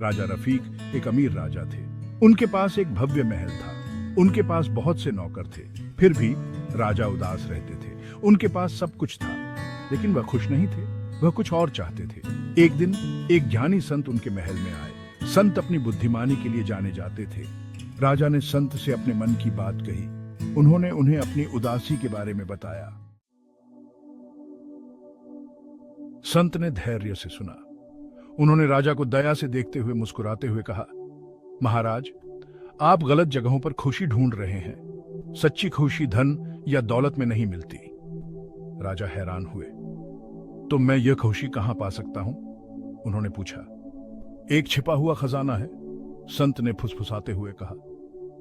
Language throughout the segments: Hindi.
राजा रफीक एक अमीर राजा थे। उनके पास एक भव्य महल था। उनके पास बहुत से नौकर थे। फिर भी राजा उदास रहते थे। उनके पास सब कुछ था, लेकिन वह खुश नहीं थे। वह कुछ और चाहते थे। एक दिन एक ज्ञानी संत उनके महल में आए। संत अपनी बुद्धिमानी के लिए जाने जाते थे। राजा ने संत से अपने मन की बात कही। उन्होंने उन्हें अपनी उदासी के बारे में बताया। संत ने धैर्य से सुना। उन्होंने राजा को दया से देखते हुए मुस्कुराते हुए कहा, महाराज, आप गलत जगहों पर खुशी ढूंढ रहे हैं। सच्ची खुशी धन या दौलत में नहीं मिलती। राजा हैरान हुए। तो मैं यह खुशी कहां पा सकता हूं? उन्होंने पूछा। एक छिपा हुआ खजाना है, संत ने फुसफुसाते हुए कहा।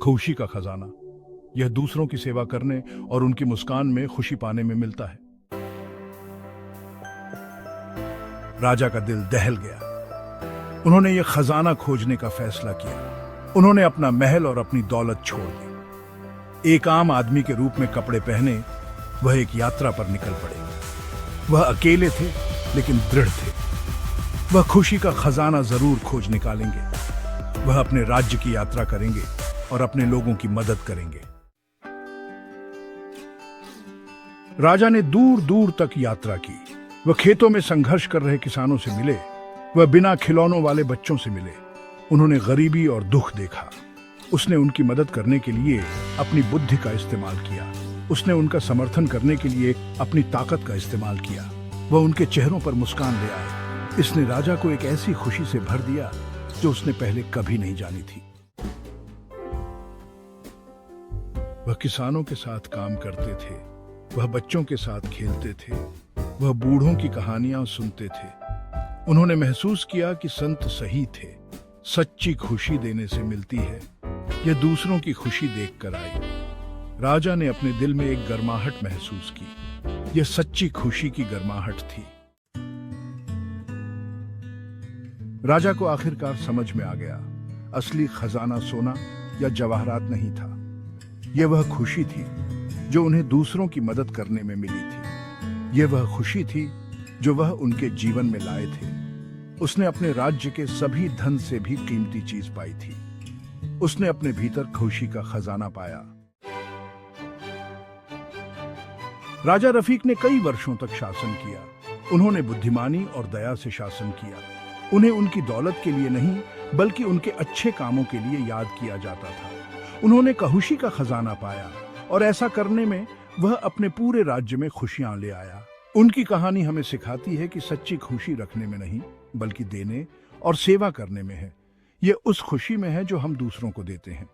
खुशी का खजाना, यह दूसरों की सेवा करने और उनकी मुस्कान में खुशी पाने में मिलता है। राजा का दिल दहल गया। उन्होंने यह खजाना खोजने का फैसला किया। उन्होंने अपना महल और अपनी दौलत छोड़ दी। एक आम आदमी के रूप में कपड़े पहने वह एक यात्रा पर निकल पड़े। वह अकेले थे, लेकिन दृढ़ थे। वह खुशी का खजाना जरूर खोज निकालेंगे। वह अपने राज्य की यात्रा करेंगे और अपने लोगों की मदद करेंगे। राजा ने दूर दूर तक यात्रा की। वह खेतों में संघर्ष कर रहे किसानों से मिले। वह बिना खिलौनों वाले बच्चों से मिले। उन्होंने गरीबी और दुख देखा। उसने उनकी मदद करने के लिए अपनी बुद्धि का इस्तेमाल किया। उसने उनका समर्थन करने के लिए अपनी ताकत का इस्तेमाल किया। वह उनके चेहरों पर मुस्कान ले आए। इसने राजा को एक ऐसी खुशी से भर दिया जो उसने पहले कभी नहीं जानी थी। वह किसानों के साथ काम करते थे। वह बच्चों के साथ खेलते थे। वह बूढ़ों की कहानियां सुनते थे। उन्होंने महसूस किया कि संत सही थे। सच्ची खुशी देने से मिलती है। यह दूसरों की खुशी देखकर आई। राजा ने अपने दिल में एक गर्माहट महसूस की। यह सच्ची खुशी की गर्माहट थी। राजा को आखिरकार समझ में आ गया, असली खजाना सोना या जवाहरात नहीं था। यह वह खुशी थी जो उन्हें दूसरों की मदद करने में मिली थी। यह वह खुशी थी जो वह उनके जीवन में लाए थे। उसने अपने राज्य के सभी धन से भी कीमती चीज पाई थी। उसने अपने भीतर खुशी का खजाना पाया। राजा रफीक ने कई वर्षों तक शासन किया। उन्होंने बुद्धिमानी और दया से शासन किया। उन्हें उनकी दौलत के लिए नहीं, बल्कि उनके अच्छे कामों के लिए याद किया जाता था। उन्होंने खुशी का खजाना पाया और ऐसा करने में वह अपने पूरे राज्य में खुशियां ले आया। उनकी कहानी हमें सिखाती है कि सच्ची खुशी रखने में नहीं, बल्कि देने और सेवा करने में है। यह उस खुशी में है जो हम दूसरों को देते हैं।